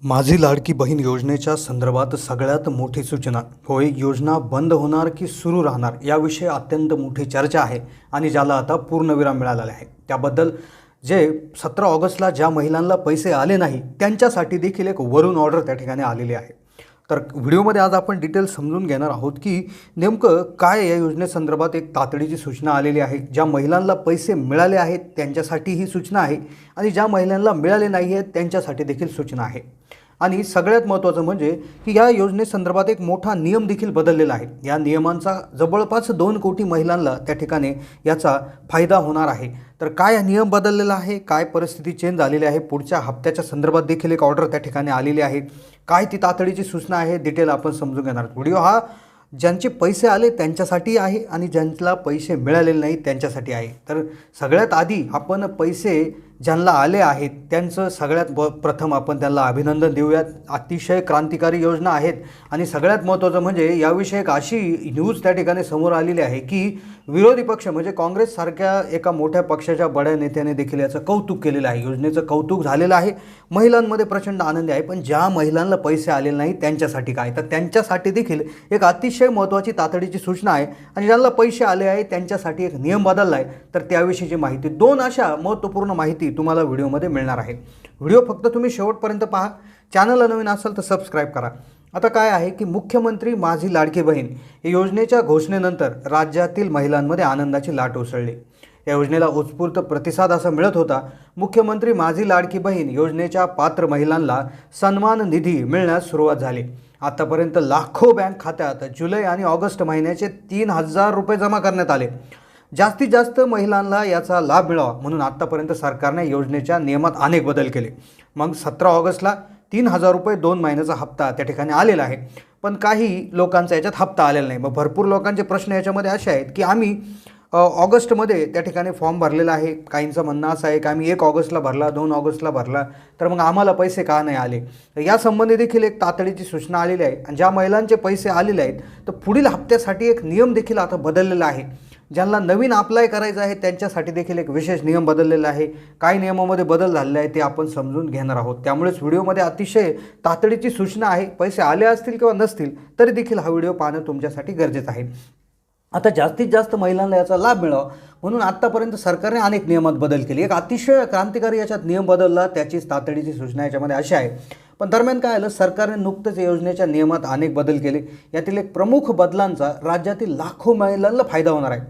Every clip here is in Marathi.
माझी लाडकी बहीण योजनेच्या संदर्भात सगळ्यात मोठी सूचना. होय, योजना बंद होणार की सुरू राहणार याविषयी अत्यंत मोठी चर्चा आहे आणि ज्याला आता पूर्णविराम मिळालेला आहे. त्याबद्दल जे 17 ऑगस्टला ज्या महिलांना पैसे आले नाही त्यांच्यासाठी देखील एक वरून ऑर्डर त्या ठिकाणी आलेली आहे. तर व्हिडिओमध्ये आज आपण डिटेल समजून घेणार आहोत की नेमकं काय या योजनेसंदर्भात एक तातडीची सूचना आलेली आहे. ज्या महिलांना पैसे मिळाले आहेत त्यांच्यासाठी ही सूचना आहे आणि ज्या महिलांना मिळाले नाही आहेत त्यांच्यासाठी देखील सूचना आहे. आणि सगळ्यात महत्त्वाचं म्हणजे की या योजनेसंदर्भात एक मोठा नियम देखील बदललेला आहे. या नियमांचा जवळपास 2 कोटी महिलांना त्या ठिकाणी याचा फायदा होणार आहे. तर काय हा नियम बदललेला आहे, काय परिस्थिती चेंज झालेली आहे, पुढच्या हप्त्याच्या संदर्भात देखील एक ऑर्डर त्या ठिकाणी आलेली आहे, काय ती तातडीची सूचना आहे, डिटेल आपण समजून घेणार. व्हिडिओ हा ज्यांचे पैसे आले त्यांच्यासाठी आहे आणि ज्यांना पैसे मिळालेले नाही त्यांच्यासाठी आहे. तर सगळ्यात आधी आपण पैसे ज्यांना आले आहेत त्यांचं सगळ्यात प्रथम आपण त्यांना अभिनंदन देऊयात. अतिशय क्रांतिकारी योजना आहेत आणि सगळ्यात महत्त्वाचं म्हणजे याविषयी एक अशी न्यूज त्या ठिकाणी समोर आलेली आहे की विरोधी पक्ष म्हणजे काँग्रेससारख्या एका मोठ्या पक्षाच्या बड्या नेत्याने देखील याचं कौतुक केलेलं आहे. योजनेचं कौतुक झालेलं आहे, महिलांमध्ये प्रचंड आनंद आहे. पण ज्या महिलांना पैसे आलेले नाही त्यांच्यासाठी काय, तर त्यांच्यासाठी देखील एक अतिशय महत्त्वाची तातडीची सूचना आहे आणि ज्यांना पैसे आले आहे त्यांच्यासाठी एक नियम बदलला आहे. तर त्याविषयीची माहिती, 2 अशा महत्त्वपूर्ण माहिती तुम्हाला व्हिडिओमध्ये मिळणार आहे. व्हिडिओ फक्त तुम्ही शेवटपर्यंत पहा. चॅनलला नवीन असाल तर सबस्क्राईब करा. आता काय आहे की मुख्यमंत्री माझी लाडकी बहीण या योजनेच्या घोषणेनंतर राज्यातील महिलांमध्ये आनंदाची लाट उसळली. या योजनेला उत्स्फूर्त प्रतिसाद असा मिळत होता. मुख्यमंत्री माझी लाडकी बहीण योजनेच्या पात्र महिलांना सन्मान निधी मिळण्यास सुरुवात झाली. आतापर्यंत लाखो बँक खात्यात जुलै आणि ऑगस्ट महिन्याचे 3,000 रुपये जमा करण्यात आले. जास्तीत जास्त महिलांना याचा लाभ मिळावा म्हणून आत्तापर्यंत सरकारने योजनेच्या नियमात अनेक बदल केले. मग 17 ऑगस्टला 3,000 रुपये 2 महिन्याचा हप्ता त्या ठिकाणी आलेला आहे. पण काही लोकांचा याच्यात हप्ता आलेला नाही. मग भरपूर लोकांचे प्रश्न याच्यामध्ये असे आहेत की आम्ही ऑगस्टमध्ये त्या ठिकाणी फॉर्म भरलेला आहे. काहींचं म्हणणं असं आहे की आम्ही 1 ऑगस्टला भरला, 2 ऑगस्टला भरला, तर मग आम्हाला पैसे का नाही आले. तर यासंबंधी देखील एक तातडीची सूचना आलेली आहे. आणि ज्या महिलांचे पैसे आलेले आहेत तर पुढील हप्त्यासाठी एक नियम देखील आता बदललेला आहे. ज्यांना नवीन अप्लाय करायचं आहे त्यांच्यासाठी देखील एक विशेष नियम बदललेला आहे. काय नियमामध्ये बदल झालेला आहे ते आपण समजून घेणार आहोत. त्यामुळेच व्हिडिओमध्ये अतिशय तातडीची सूचना आहे. पैसे आले असतील किंवा नसतील तरी देखील हा व्हिडिओ पाहणं तुमच्यासाठी गरजेचं आहे. आता जास्तीत जास्त महिलांना याचा लाभ मिळावा म्हणून आत्तापर्यंत सरकारने अनेक नियमात बदल केले. एक अतिशय क्रांतिकारी याच्यात नियम बदलला, त्याचीच तातडीची सूचना याच्यामध्ये अशी आहे. पण दरम्यान काय आलं, सरकारने नुकतेच योजनेच्या नियमात अनेक बदल केले. यातील एक प्रमुख बदलांचा राज्यातील लाखो महिलांना फायदा होणार आहे.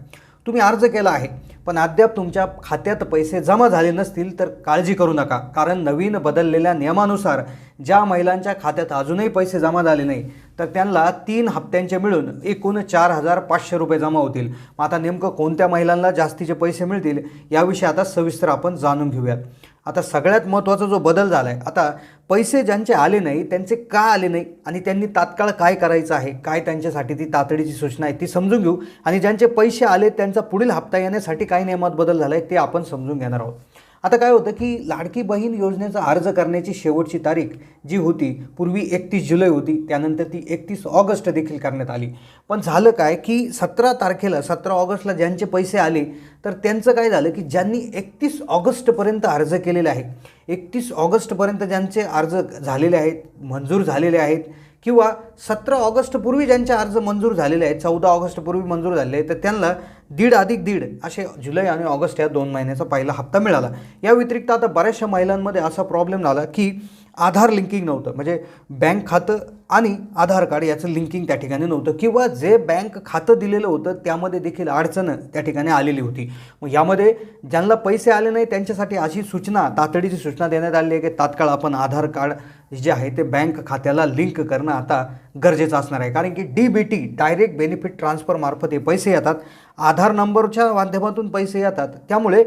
तुम्ही अर्ज केला आहे पण अद्याप तुमच्या खात्यात पैसे जमा झाले नसतील तर काळजी करू नका, कारण नवीन बदललेल्या नियमानुसार ज्या महिलांच्या खात्यात अजूनही पैसे जमा झाले नाही तर त्यांना 3 हप्त्यांचे मिळून एकूण 4,500 रुपये जमा होतील. मग आता नेमकं कोणत्या महिलांना जास्तीचे पैसे मिळतील याविषयी आता सविस्तर आपण जाणून घेऊयात. आता सगळ्यात महत्त्वाचा जो बदल झाला आहे, आता पैसे ज्यांचे आले नाही त्यांचे का आले नाही आणि त्यांनी तात्काळ काय करायचं आहे, काय त्यांच्यासाठी ती तातडीची सूचना आहे ती समजून घेऊ. आणि ज्यांचे पैसे आले त्यांचा पुढील हप्ता येण्यासाठी काय नियमात बदल झाला आहे ते आपण समजून घेणार आहोत. आता काय होतं की लाडकी बहीण योजनेचा अर्ज करण्याची शेवटची तारीख जी होती पूर्वी 31 जुलै होती, त्यानंतर ती 31 ऑगस्ट देखील करण्यात आली. पण झालं काय की 17 ऑगस्टला ज्यांचे पैसे आले तर त्यांचं काय झालं की ज्यांनी 31 ऑगस्टपर्यंत अर्ज केलेले आहे, 31 ऑगस्टपर्यंत ज्यांचे अर्ज झालेले आहेत, मंजूर झालेले आहेत, किंवा 17 ऑगस्टपूर्वी ज्यांचे अर्ज मंजूर झालेले आहेत, 14 ऑगस्टपूर्वी मंजूर झालेले आहेत, तर त्यांना 1.5+ असे जुलै आणि ऑगस्ट या 2 महिन्याचा पहिला हप्ता मिळाला. या व्यतिरिक्त आता बऱ्याचशा महिलांमध्ये असा प्रॉब्लेम झाला की आधार लिंकिंग नव्हतं, म्हणजे बँक खातं आणि आधार कार्ड याचं लिंकिंग त्या ठिकाणी नव्हतं, किंवा जे बँक खातं दिलेलं होतं त्यामध्ये देखील अडचण त्या ठिकाणी आलेली होती. मग यामध्ये ज्यांना पैसे आले नाही त्यांच्यासाठी अशी सूचना, तातडीची सूचना देण्यात आली आहे की तात्काळ आपण आधार कार्ड जे आहे ते बँक खात्याला लिंक करणं आता गरजेचं असणार आहे. कारण की DBT डायरेक्ट बेनिफिट ट्रान्सफर मार्फत हे पैसे येतात, आधार नंबरच्या माध्यमातून पैसे येतात. त्यामुळे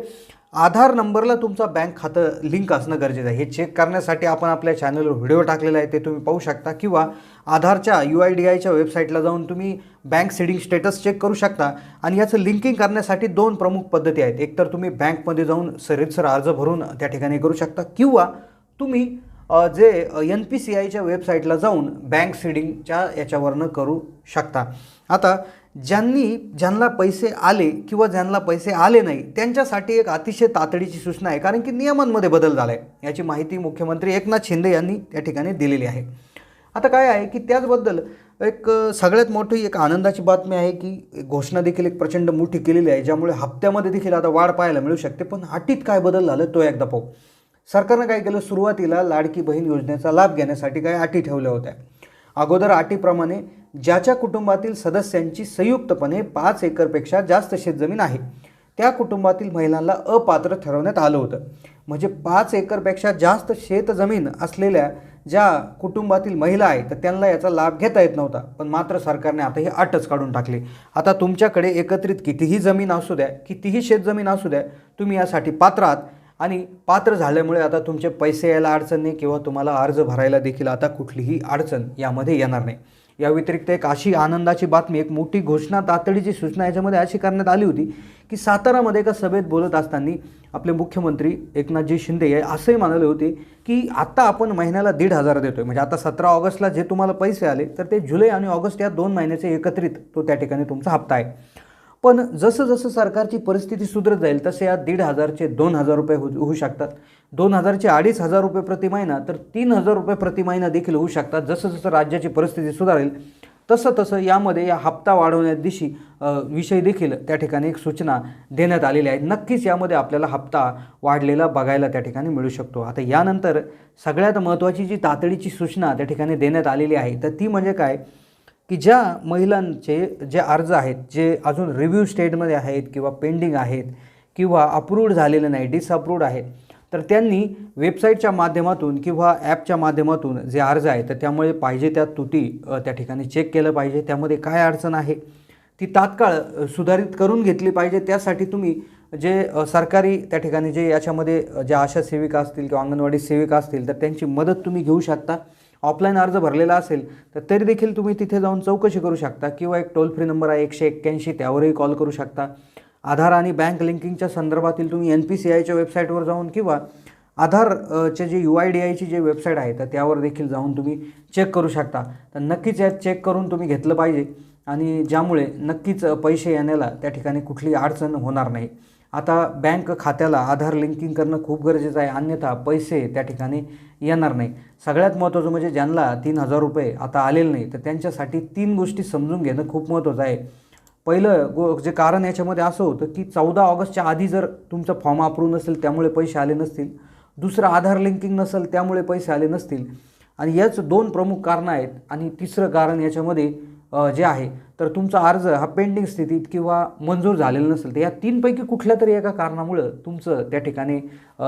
आधार नंबरला तुमचा बँक खातं लिंक असणं गरजेचं आहे. हे चेक करण्यासाठी आपण आपल्या चॅनलवर व्हिडिओ टाकलेला आहे, ते तुम्ही पाहू शकता, किंवा आधारच्या UIDAIच्या वेबसाईटला जाऊन तुम्ही बँक सीडिंग स्टेटस चेक करू शकता. आणि याचं लिंकिंग करण्यासाठी 2 प्रमुख पद्धती आहेत. एक तर तुम्ही बँकमध्ये जाऊन सरीतसर अर्ज भरून त्या ठिकाणी करू शकता, किंवा तुम्ही जे NPCIच्या वेबसाईटला जाऊन बँक सीडिंगच्या याच्यावरनं करू शकता. आता ज्यांना पैसे आले किंवा ज्यांना पैसे आले नाही त्यांच्यासाठी एक अतिशय तातडीची सूचना आहे, कारण की नियमांमध्ये बदल झाला आहे याची माहिती मुख्यमंत्री एकनाथ शिंदे यांनी त्या ठिकाणी दिलेली आहे. आता काय आहे की त्याचबद्दल एक सगळ्यात मोठी एक आनंदाची बातमी आहे की घोषणा देखील एक प्रचंड मोठी केलेली आहे, ज्यामुळे हप्त्यामध्ये देखील आता वाढ पाहायला मिळू शकते. पण अटीत काय बदल झालं तो एकदा पाहू. सरकारनं काय केलं, सुरुवातीला लाडकी बहीण योजनेचा लाभ घेण्यासाठी काय अटी ठेवल्या होत्या. अगोदर अटीप्रमाणे ज्याच्या कुटुंबातील सदस्यांची संयुक्तपणे 5 एकरपेक्षा जास्त शेतजमीन आहे त्या कुटुंबातील महिलांना अपात्र ठरवण्यात आलं होतं. म्हणजे 5 एकरपेक्षा जास्त शेतजमीन असलेल्या ज्या कुटुंबातील महिला आहेत तर त्यांना याचा लाभ घेता येत नव्हता. पण मात्र सरकारने आता ही अटच काढून टाकली. आता तुमच्याकडे एकत्रित कितीही जमीन असू द्या, कितीही शेतजमीन असू द्या, तुम्ही यासाठी पात्र आहात आणि पात्र झाल्यामुळे आता तुमचे पैसे यायला अडचण नाही किंवा तुम्हाला अर्ज भरायला देखील आता कुठलीही अडचण यामध्ये येणार नाही. या व्यतिरिक्त एक अशी आनंदाची बातमी, एक मोठी घोषणा, तातडीची सूचना याच्यामध्ये अशी करण्यात आली होती की सातारामध्ये एका सभेत बोलत असताना आपले मुख्यमंत्री एकनाथजी शिंदे हे असंही म्हणाले होते की आता आपण महिन्याला 1,500 देतोय. म्हणजे आता 17 ऑगस्टला जे तुम्हाला पैसे आले तर ते जुलै आणि ऑगस्ट या 2 महिन्याचे एकत्रित तो त्या ठिकाणी तुमचा हप्ता आहे. पण जसं जसं सरकारची परिस्थिती सुधरत जाईल तसे या 1,500चे 2,000 रुपये होऊ शकतात, 2,000चे 2,500 रुपये प्रति महिना, तर 3,000 रुपये प्रति महिना देखील होऊ शकतात. जसं जसं राज्याची परिस्थिती सुधारेल तसं तसं यामध्ये या हप्ता वाढवण्यात विषयी देखील त्या ठिकाणी एक सूचना देण्यात आलेली आहे. नक्कीच यामध्ये आपल्याला हप्ता वाढलेला बघायला त्या ठिकाणी मिळू शकतो. आता यानंतर सगळ्यात महत्त्वाची जी तातडीची सूचना त्या ठिकाणी देण्यात आलेली आहे तर ती म्हणजे काय की ज्या महिलांचे जे अर्ज आहेत जे अजून रिव्ह्यू स्टेटमध्ये आहेत किंवा पेंडिंग आहेत किंवा अप्रूव्ड झालेले नाही, डिसअप्रूव्ड आहेत, तर त्यांनी वेबसाईटच्या माध्यमातून किंवा ॲपच्या माध्यमातून जे अर्ज आहे तर त्यामुळे पाहिजे त्या त्रुटी त्या ठिकाणी चेक केलं पाहिजे. त्यामध्ये काय अडचण आहे ती तात्काळ सुधारित करून घेतली पाहिजे. त्यासाठी तुम्ही जे सरकारी त्या ठिकाणी जे याच्यामध्ये ज्या आशा सेविका असतील किंवा अंगणवाडी सेविका असतील तर त्यांची मदत तुम्ही घेऊ शकता. ऑफलाईन अर्ज भरलेला असेल तर तरी देखील तुम्ही तिथे जाऊन चौकशी करू शकता किंवा एक टोल फ्री नंबर आहे 181, त्यावरही कॉल करू शकता. आधार आणि बँक लिंकिंगच्या संदर्भातील तुम्ही NPCIच्या वेबसाईटवर जाऊन किंवा आधारचे जे UIDAIची जे वेबसाईट आहे तर त्यावर देखील जाऊन तुम्ही चेक करू शकता. तर नक्कीच यात चेक करून तुम्ही घेतलं पाहिजे आणि ज्यामुळे नक्कीच पैसे येण्याला त्या ठिकाणी कुठली अडचण होणार नाही. आता बँक खात्याला आधार लिंकिंग करणं खूप गरजेचं आहे, अन्यथा पैसे त्या ठिकाणी येणार नाही. सगळ्यात महत्त्वाचं म्हणजे ज्यांना 3,000 रुपये आता आलेले नाही तर त्यांच्यासाठी 3 गोष्टी समजून घेणं खूप महत्त्वाचं आहे. पहिलं जे कारण याच्यामध्ये असं होतं की 14 ऑगस्टच्या आधी जर तुमचा फॉर्म अप्रूव्ह नसेल त्यामुळे पैसे आले नसतील, दुसरं आधार लिंकिंग नसेल त्यामुळे पैसे आले नसतील आणि याच 2 प्रमुख कारणं आहेत. आणि तिसरं कारण याच्यामध्ये जे आहे तर तुमचा अर्ज हा पेंडिंग स्थितीत किंवा मंजूर झालेला नसेल. तर या 3पैकी कुठल्या तरी एका कारणामुळं तुमचं त्या ठिकाणी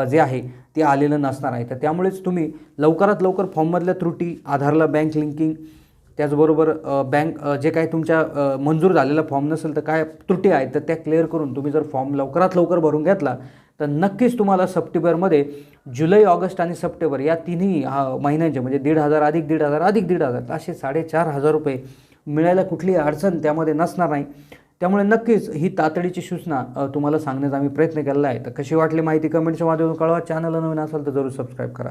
जे आहे ते आलेलं नसणार आहे. तर त्यामुळेच तुम्ही लवकरात लवकर फॉर्ममधल्या त्रुटी, आधारला बँक लिंकिंग, त्याचबरोबर बँक जे काही तुमच्या मंजूर झालेला फॉर्म नसेल तर काय त्रुटी आहेत तर त्या क्लिअर करून तुम्ही जर फॉर्म लवकरात लवकर भरून घेतला तर नक्कीच तुम्हाला सप्टेंबरमध्ये जुलै, ऑगस्ट आणि सप्टेंबर या तिन्ही महिन्यांचे म्हणजे 1,500 अधिक 1,500 अधिक 1,500 असे 4,500 रुपये मिळायला कुठली अडचण त्यामध्ये नसणार नाही. त्यामुळे नक्कीच ही तातडीची सूचना तुम्हाला सांगण्याचा आम्ही प्रयत्न केलेला आहे. तर कशी वाटली माहिती कमेंटच्या माध्यमातून कळवा. चॅनलला नवीन असाल तर जरूर सबस्क्राईब करा.